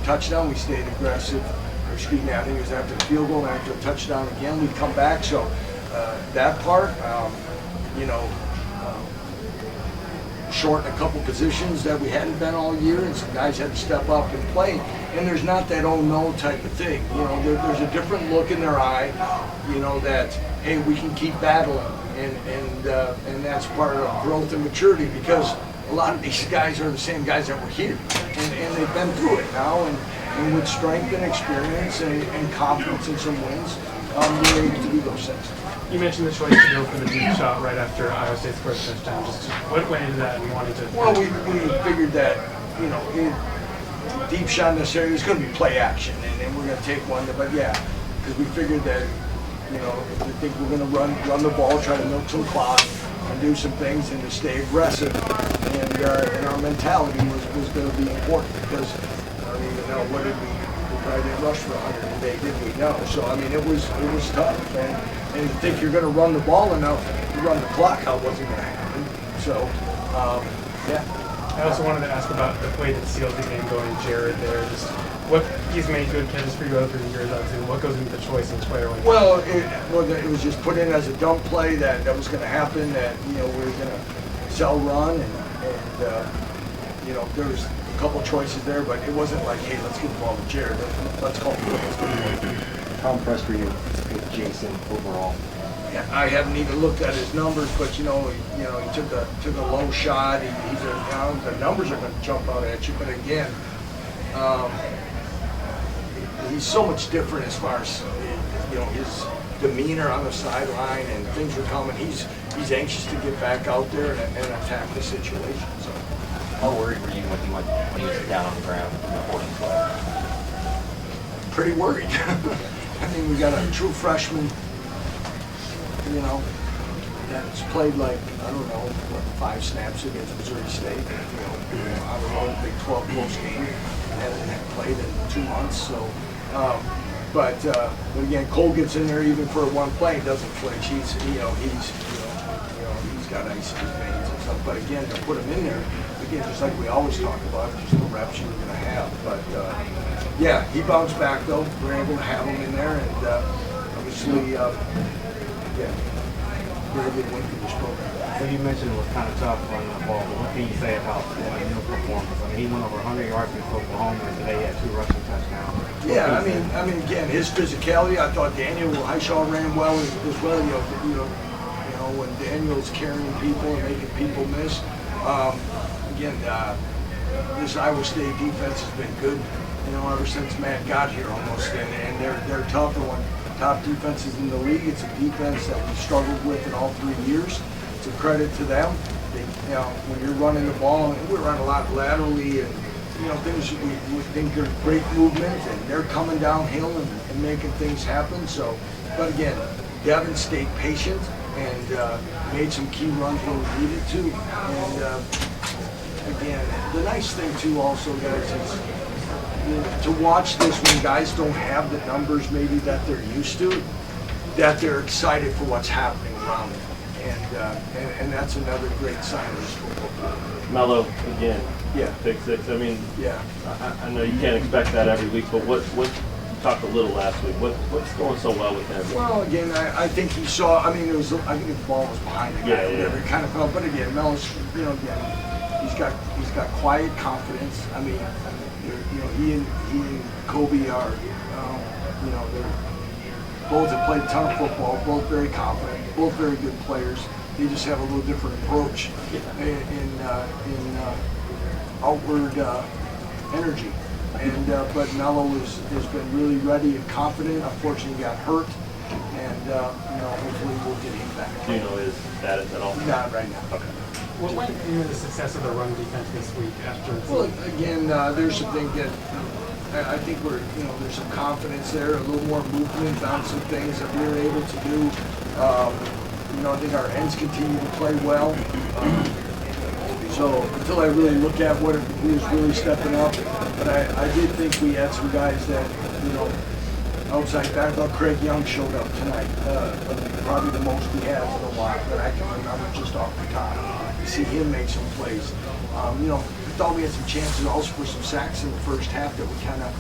touchdown, we stayed aggressive. Or excuse me, I think it was after the field goal, and after a touchdown again, we'd come back. So that part, you know, shorten a couple positions that we hadn't been all year, and some guys had to step up and play. And there's not that oh no type of thing. You know, there's a different look in their eye. You know that hey, we can keep battling, and that's part of growth and maturity, because a lot of these guys are the same guys that were here, and they've been through it now, and with strength and experience and confidence in some wins, they're able to do those things. You mentioned the choice to go for the deep shot right after Iowa State scored a touchdown. Just what went into that and wanting to? Well, we figured that, you know, deep shot necessarily, there's going to be play action, and we're going to take one. But yeah, because we figured that, you know, I think we're going to run the ball, try to milk some clock, and do some things, and to stay aggressive. And our mentality was going to be important, because I don't even know what did we probably didn't rush for 100 today, did we? No. So I mean, it was tough, and to think you're going to run the ball enough to run the clock out wasn't going to happen. So yeah. I also wanted to ask about the play that sealed the game going, Jared. There, just what he's made good catches for you over the years. Obviously, what goes into the choice of player? Well, it was just put in as a dump play that was going to happen. That, you know, we were going to sell run, and you know, there was a couple choices there, but it wasn't like, hey, let's get the ball to Jared. Let's call it. How impressed were you with Jason overall? Yeah, I haven't even looked at his numbers, but he took a low shot. The numbers are going to jump out at you, but again, he's so much different as far as, you know, his demeanor on the sideline, and things are coming. He's anxious to get back out there and attack the situation. So. How worried were you when he was down on the ground in the fourth play? Pretty worried. I mean, we got a true freshman, you know, that's played like, I don't know, 5 snaps against Missouri State. You know, I don't know, Big 12 close game, hasn't played in 2 months. So, but again, Cole gets in there even for one play, doesn't flinch. He's got ice in his veins and stuff. But again, to put him in there, again, just like we always talk about, just the reps you're going to have. But yeah, he bounced back though. We're able to have him in there, and obviously, yeah, very good win for this program. Well, you mentioned it was kind of tough running the ball, but what can you say about his performance? I mean, he went over 100 yards against Oklahoma, and today he had 2 rushing touchdowns. Yeah, I mean, again, his physicality. I thought Daniel Highshaw ran well as well. You know, when Daniel's carrying people and making people miss. Again, this Iowa State defense has been good, you know, ever since Matt got here almost, and they're tough. They're one of the top defenses in the league. It's a defense that we struggled with in all 3 years. It's a credit to them. You know, when you're running the ball, and we run a lot laterally, and you know, things we think are great movement, and they're coming downhill and making things happen. So, but again, Devin stayed patient and made some key runs when we needed to. And again, the nice thing too, also, guys, is, you know, to watch this when guys don't have the numbers maybe that they're used to, that they're excited for what's happening around them. And that's another great sign of this football team. Mello again. Yeah. Pick 6. I mean, yeah. I know you can't expect that every week, but what you talked a little last week. What's going so well with him? Well, again, I think he saw. I mean, I think the ball was behind the guy. Yeah, whatever. It kind of felt. But again, Mello's, you know, again, he's got quiet confidence. I mean, you know, he and Kobe are, you know, they're both have played a ton of football, both very confident, both very good players. They just have a little different approach in outward energy. And but Mello has been really ready and confident. Unfortunately, he got hurt, and you know, hopefully we'll get him back. Do you know his status at all? Not right now. Okay. What went into the success of the run defense this week after? Well, again, there's some things that I think there's some confidence there, a little more movement on some things that we were able to do. You know, I think our ends continue to play well. So until I really look at who was really stepping up, but I did think we had some guys that, you know, outside back. I thought Craig Young showed up tonight, probably the most he has in a while that I can remember just off the top. You see him make some plays. You know, thought we had some chances also for some sacks in the first half that we kind of,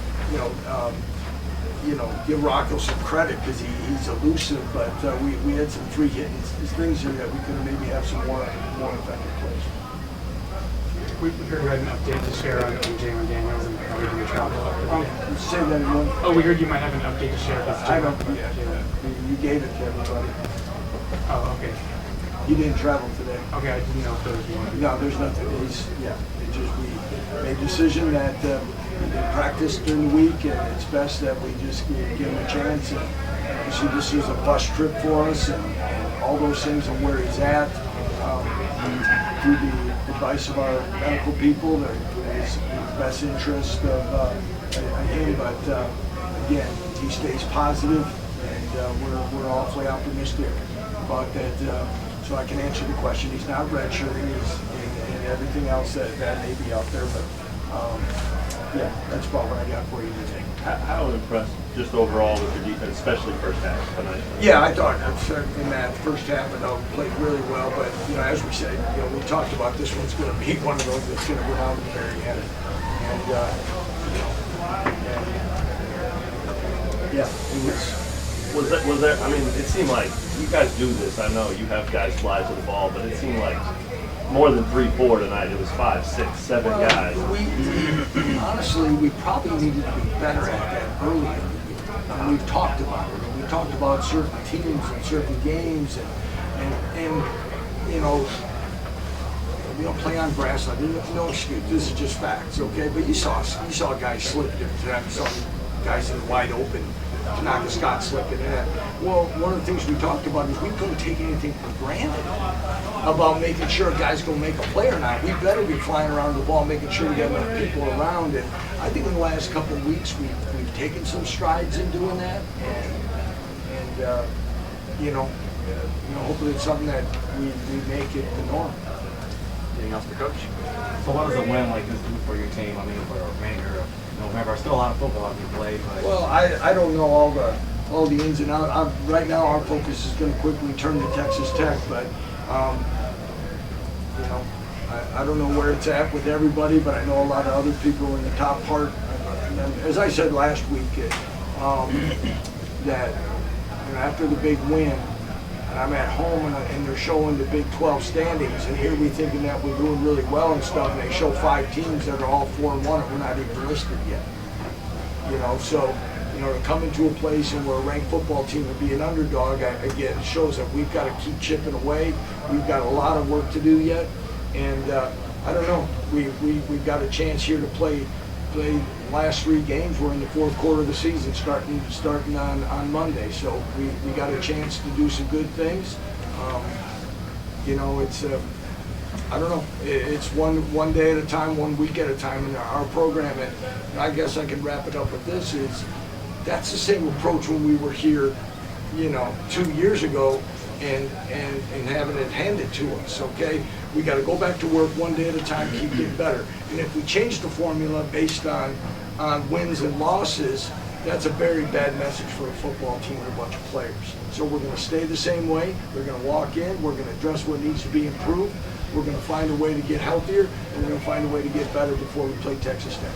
give Rocco some credit because he's elusive, but we had some free hitting things there that we could maybe have some more effective plays. We heard you had an update to share on Jalen Daniels and how he's going to travel. Say that again. Oh, we heard you might have an update to share. I don't. Yeah, you gave it to everybody. Oh, okay. You didn't travel today. Okay, I didn't know if there was one. No, there's nothing. It just we made a decision that we did practice during the week, and it's best that we just give him a chance. And obviously, this is a bus trip for us, and all those things and where he's at. Through the advice of our medical people, that is in the best interest of him. But again, he stays positive, and we're awfully optimistic about that. So I can answer the question. He's not redshirting, and everything else that may be out there. But yeah, that's about what I got for you today. How impressed just overall with your defense, especially first half tonight? Yeah, I thought in that first half it played really well. But as we said, we talked about this one's going to be one of those that's going to go down to the very end. And yeah, it was. Was there? I mean, it seemed like you guys do this. I know you have guys fly to the ball, but it seemed like more than 3-4 tonight. It was 5, 6, 7 guys. We honestly, we probably needed to be better at that early in the year. And we've talked about it. And we talked about certain teams and certain games, and we don't play on grass. No excuse. This is just facts, okay? But you saw guys slip different times. You saw guys in wide open. Tanaka Scott slipping in. Well, one of the things we talked about is we couldn't take anything for granted about making sure guys go make a play or not. We better be flying around the ball, making sure we got enough people around. And I think in the last couple of weeks we've taken some strides in doing that. And hopefully it's something that we make it the norm. Anything else for Coach? So what does a win like this do for your team? I mean, for the remainder of November, still a lot of football to be played. But well, I don't know all the ins and outs. Right now, our focus is going to quickly turn to Texas Tech, but I don't know where it's at with everybody, but I know a lot of other people in the top part. As I said last week, that after the big win, and I'm at home and they're showing the Big 12 standings, and here we thinking that we're doing really well and stuff, and they show 5 teams that are all 4-1 and we're not even listed yet. So to come into a place and we're a ranked football team and be an underdog, again, shows that we've got to keep chipping away. We've got a lot of work to do yet, and I don't know. We've got a chance here to play the last 3 games. We're in the 4th quarter of the season, starting on Monday. So we got a chance to do some good things. It's I don't know. It's one day at a time, 1 week at a time in our program. And I guess I can wrap it up with this: that's the same approach when we were here, 2 years ago, and having it handed to us. Okay, we got to go back to work one day at a time, keep getting better. And if we change the formula based on wins and losses, that's a very bad message for a football team and a bunch of players. So we're going to stay the same way. We're going to walk in. We're going to address what needs to be improved. We're going to find a way to get healthier, and we're going to find a way to get better before we play Texas Tech.